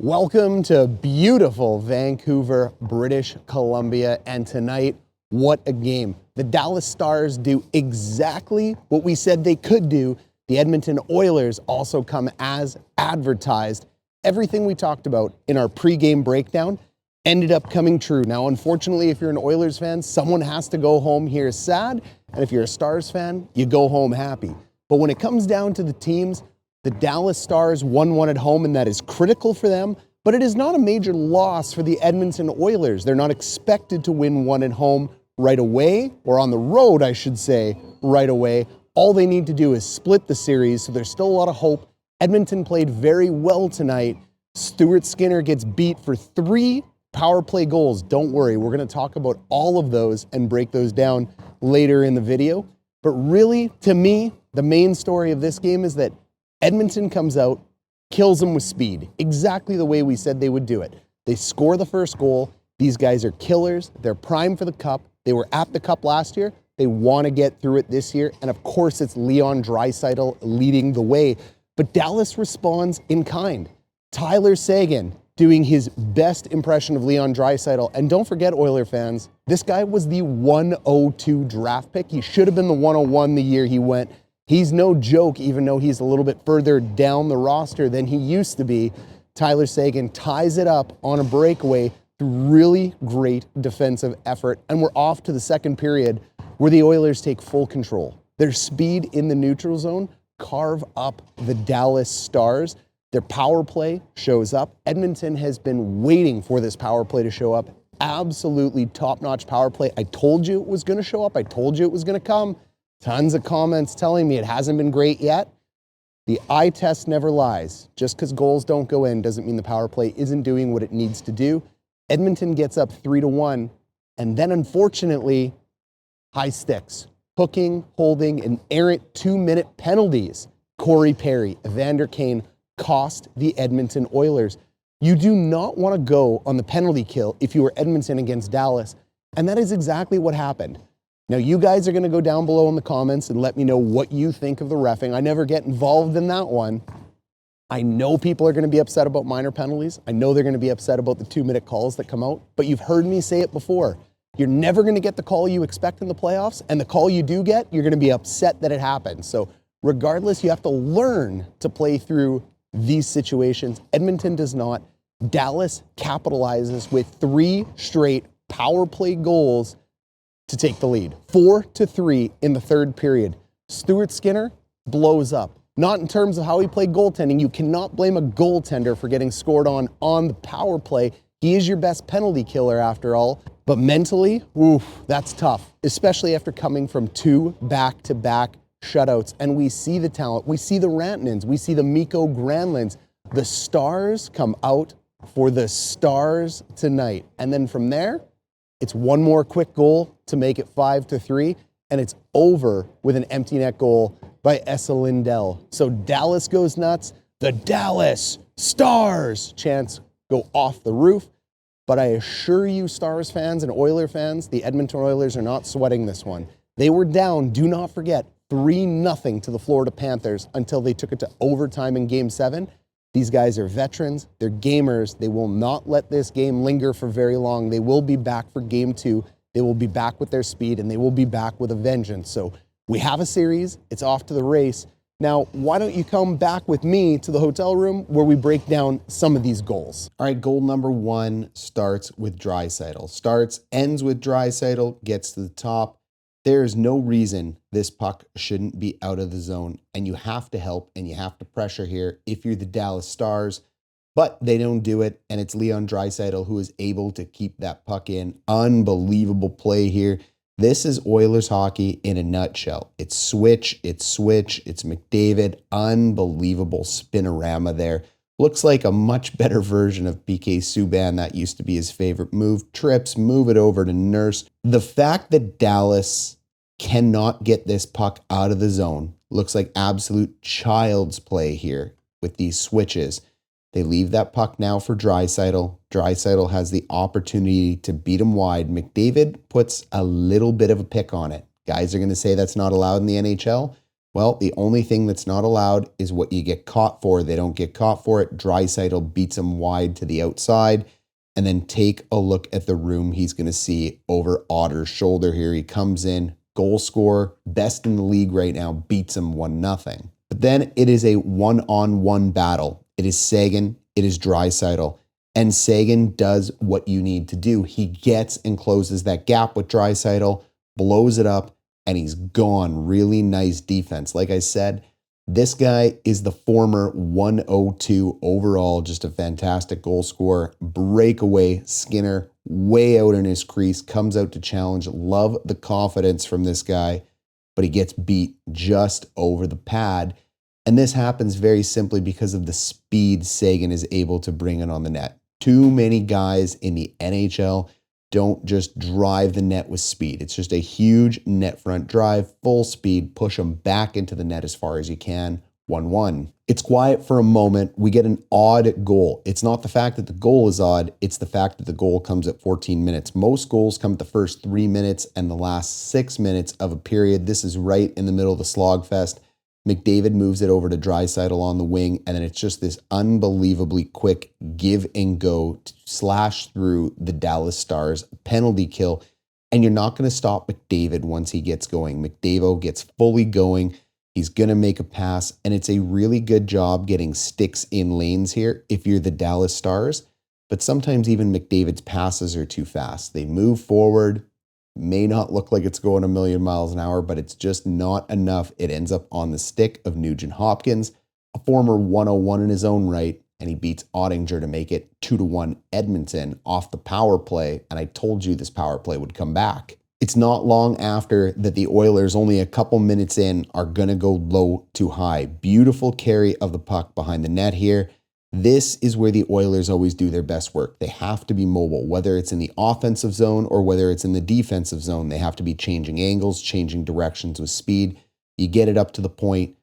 Welcome to beautiful Vancouver, British Columbia, and tonight, what a game. The Dallas Stars do exactly what we said they could do. The Edmonton Oilers also come as advertised. Everything we talked about in our pregame breakdown ended up coming true. Now, unfortunately, if you're an Oilers fan, someone has to go home here sad, and if you're a Stars fan, you go home happy. But when it comes down to the teams, the Dallas Stars won one at home, and that is critical for them, but it is not a major loss for the Edmonton Oilers. They're not expected to win one at home right away, or on the road, I should say, right away. All they need to do is split the series, so there's still a lot of hope. Edmonton played very well tonight. Stuart Skinner gets beat for 3 power play goals. Don't worry, we're going to talk about all of those and break those down later in the video. But really, to me, the main story of this game is that Edmonton comes out, kills them with speed, exactly the way we said they would do it. They score the first goal. These guys are killers. They're primed for the Cup. They were at the Cup last year. They want to get through it this year. And of course, it's Leon Draisaitl leading the way. But Dallas responds in kind. Tyler Seguin doing his best impression of Leon Draisaitl. And don't forget, Oiler fans, this guy was the 102 draft pick. He should have been the 101 the year he went. He's no joke, even though he's a little bit further down the roster than he used to be. Tyler Seguin ties it up on a breakaway through really great defensive effort. And we're off to the second period where the Oilers take full control. Their speed in the neutral zone carve up the Dallas Stars. Their power play shows up. Edmonton has been waiting for this power play to show up. Absolutely top-notch power play. I told you it was going to show up. I told you it was going to come. Tons of comments telling me it hasn't been great yet. The eye test never lies. Just because goals don't go in doesn't mean the power play isn't doing what it needs to do. Edmonton gets up 3-1, and then unfortunately, high sticks. Hooking, holding, and errant 2-minute penalties. Corey Perry, Evander Kane cost the Edmonton Oilers. You do not want to go on the penalty kill if you were Edmonton against Dallas, and that is exactly what happened. Now, you guys are going to go down below in the comments and let me know what you think of the reffing. I never get involved in that one. I know people are going to be upset about minor penalties. I know they're going to be upset about the 2-minute calls that come out, but you've heard me say it before. You're never going to get the call you expect in the playoffs, and the call you do get, you're going to be upset that it happened. So regardless, you have to learn to play through these situations. Edmonton does not. Dallas capitalizes with 3 straight power play goals to take the lead. 4-3 in the third period. Stuart Skinner blows up. Not in terms of how he played goaltending. You cannot blame a goaltender for getting scored on the power play. He is your best penalty killer after all. But mentally, oof, that's tough, especially after coming from 2 back-to-back shutouts. And we see the talent. We see the Rantanens. We see the Mikael Granlunds. The Stars come out for the Stars tonight. And then from there, it's one more quick goal to make it 5-3, and it's over with an empty net goal by Esa Lindell. So Dallas goes nuts. The Dallas Stars chants go off the roof. But I assure you, Stars fans and Oiler fans, the Edmonton Oilers are not sweating this one. They were down, do not forget, 3-0 to the Florida Panthers until they took it to overtime in Game 7. These guys are veterans, they're gamers, they will not let this game linger for very long. They will be back for Game 2, they will be back with their speed, and they will be back with a vengeance. So we have a series, it's off to the race. Now, why don't you come back with me to the hotel room where we break down some of these goals. All right, goal number 1 starts with Draisaitl. Ends with Draisaitl, gets to the top. There's no reason this puck shouldn't be out of the zone, and you have to help and you have to pressure here if you're the Dallas Stars, but they don't do it, and it's Leon Draisaitl who is able to keep that puck in. Unbelievable play here. This is Oilers hockey in a nutshell. It's switch, it's McDavid. Unbelievable spinorama there. Looks like a much better version of PK Subban. That used to be his favorite move. Trips, move it over to Nurse. The fact that Dallas cannot get this puck out of the zone looks like absolute child's play here with these switches. They leave that puck now for Draisaitl. Draisaitl has the opportunity to beat him wide. McDavid puts a little bit of a pick on it. Guys are going to say that's not allowed in the NHL. Well, the only thing that's not allowed is what you get caught for. They don't get caught for it. Draisaitl beats him wide to the outside. And then take a look at the room he's going to see over Otter's shoulder here. He comes in, goal scorer, best in the league right now, beats him 1-0. But then it is a one-on-one battle. It is Seguin, it is Draisaitl. And Seguin does what you need to do. He gets and closes that gap with Draisaitl, blows it up, and he's gone. Really nice defense. Like I said, this guy is the former 102 overall, just a fantastic goal scorer. Breakaway Skinner, way out in his crease, comes out to challenge. Love the confidence from this guy, but he gets beat just over the pad. And this happens very simply because of the speed Seguin is able to bring in on the net. Too many guys in the NHL don't just drive the net with speed. It's just a huge net front drive, full speed, push them back into the net as far as you can. 1-1. It's quiet for a moment. We get an odd goal. It's not the fact that the goal is odd. It's the fact that the goal comes at 14 minutes. Most goals come at the first 3 minutes and the last 6 minutes of a period. This is right in the middle of the slogfest. McDavid moves it over to Draisaitl on the wing, and then it's just this unbelievably quick give and go slash through the Dallas Stars penalty kill. And you're not going to stop McDavid once he gets going. McDavid gets fully going. He's going to make a pass, and it's a really good job getting sticks in lanes here if you're the Dallas Stars. But sometimes even McDavid's passes are too fast. They move forward. May not look like it's going a million miles an hour, but it's just not enough. It ends up on the stick of Nugent-Hopkins, a former 101 in his own right, and he beats Oettinger to make it 2-1 Edmonton off the power play. And I told you this power play would come back. It's not long after that the Oilers, only a couple minutes in, are going to go low to high. Beautiful carry of the puck behind the net here. This is where the Oilers always do their best work. They have to be mobile, whether it's in the offensive zone or whether it's in the defensive zone. They have to be changing angles, changing directions with speed. You get it up to the point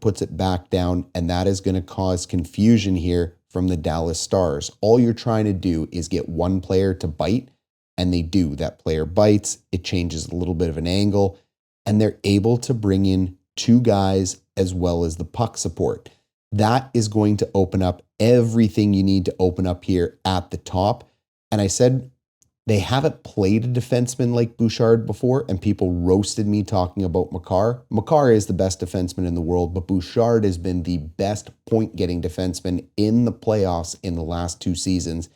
puts it back down, and that is going to cause confusion here from the Dallas Stars. All you're trying to do is get one player to bite, and they do. That player bites, it changes a little bit of an angle, and they're able to bring in two guys as well as the puck support. That is going to open up everything you need to open up here at the top. And I said they haven't played a defenseman like Bouchard before, and people roasted me talking about Makar. Makar is the best defenseman in the world, but Bouchard has been the best point-getting defenseman in the playoffs in the last 2 seasons.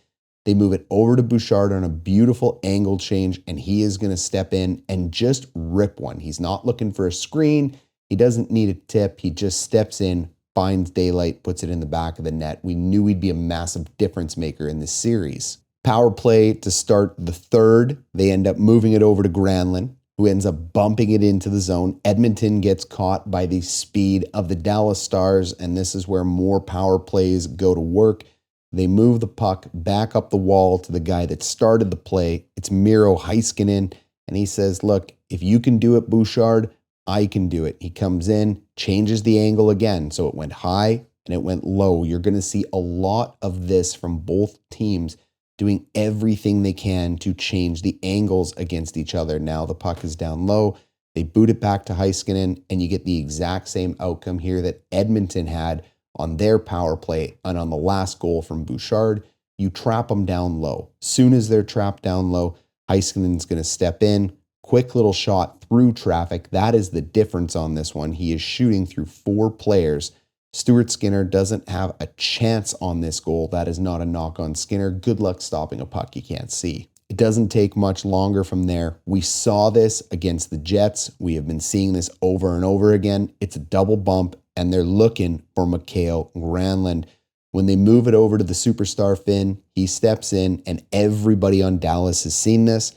They move it over to Bouchard on a beautiful angle change, and he is going to step in and just rip one. He's not looking for a screen. He doesn't need a tip. He just steps in, finds daylight, puts it in the back of the net. We knew he'd be a massive difference maker in this series. Power play to start the third. They end up moving it over to Granlund, who ends up bumping it into the zone. Edmonton gets caught by the speed of the Dallas Stars, and this is where more power plays go to work. They move the puck back up the wall to the guy that started the play. It's Miro Heiskanen, and he says, look, if you can do it, Bouchard, I can do it. He comes in, changes the angle again. So it went high and it went low. You're going to see a lot of this from both teams doing everything they can to change the angles against each other. Now the puck is down low. They boot it back to Heiskanen, and you get the exact same outcome here that Edmonton had on their power play and on the last goal from Bouchard. You trap them down low. Soon as they're trapped down low, Heiskanen's going to step in. Quick little shot through traffic. That is the difference on this one. He is shooting through 4 players. Stuart Skinner doesn't have a chance on this goal. That is not a knock on Skinner. Good luck stopping a puck you can't see. It doesn't take much longer from there. We saw this against the Jets. We have been seeing this over and over again. It's a double bump, and they're looking for Mikael Granlund. When they move it over to the superstar Finn, he steps in, and everybody on Dallas has seen this.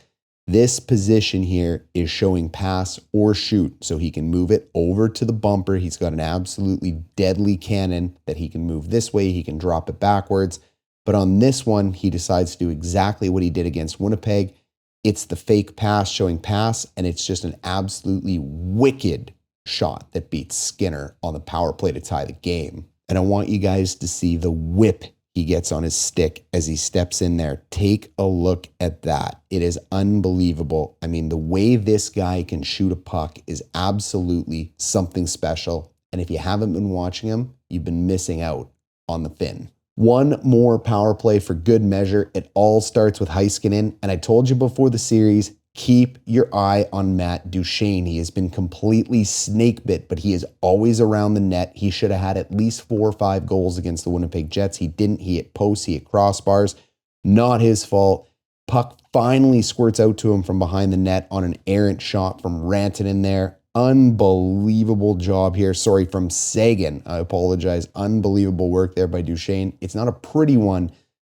This position here is showing pass or shoot, so he can move it over to the bumper. He's got an absolutely deadly cannon that he can move this way. He can drop it backwards. But on this one, he decides to do exactly what he did against Winnipeg. It's the fake pass showing pass, and it's just an absolutely wicked shot that beats Skinner on the power play to tie the game. And I want you guys to see the whip he gets on his stick as he steps in there. Take a look at that. It is unbelievable. I mean, the way this guy can shoot a puck is absolutely something special. And if you haven't been watching him, you've been missing out on the Finn. One more power play for good measure. It all starts with Heiskanen. And I told you before the series, keep your eye on Matt Duchene. He has been completely snake bit, but he is always around the net. He should have had at least 4 or 5 goals against the Winnipeg Jets. He didn't. He hit posts, he hit crossbars. Not his fault. Puck finally squirts out to him from behind the net on an errant shot from Rantanen there. Unbelievable job here. Sorry, from Seguin. I apologize. Unbelievable work there by Duchene. It's not a pretty one,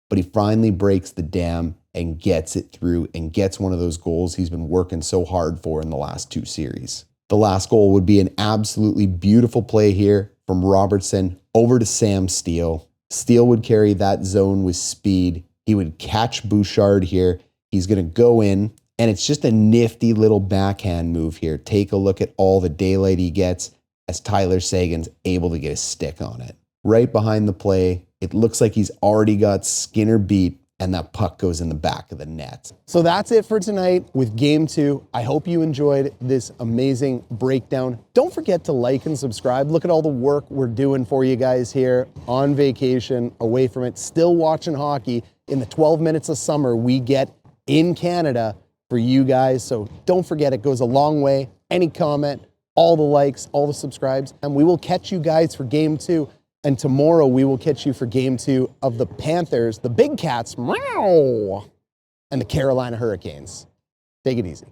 but he finally breaks the dam and gets it through and gets one of those goals he's been working so hard for in the last 2 series. The last goal would be an absolutely beautiful play here from Robertson over to Sam Steele. Steele would carry that zone with speed. He would catch Bouchard here. He's going to go in, and it's just a nifty little backhand move here. Take a look at all the daylight he gets as Tyler Seguin's able to get a stick on it. Right behind the play, it looks like he's already got Skinner beat, and that puck goes in the back of the net. So that's it for tonight with Game 2. I hope you enjoyed this amazing breakdown. Don't forget to like and subscribe. Look at all the work we're doing for you guys here on vacation, away from it, still watching hockey in the 12 minutes of summer we get in Canada for you guys. So don't forget, it goes a long way. Any comment, all the likes, all the subscribes, and we will catch you guys for Game 2. And tomorrow we will catch you for Game 2 of the Panthers, the Big Cats, meow, and the Carolina Hurricanes. Take it easy.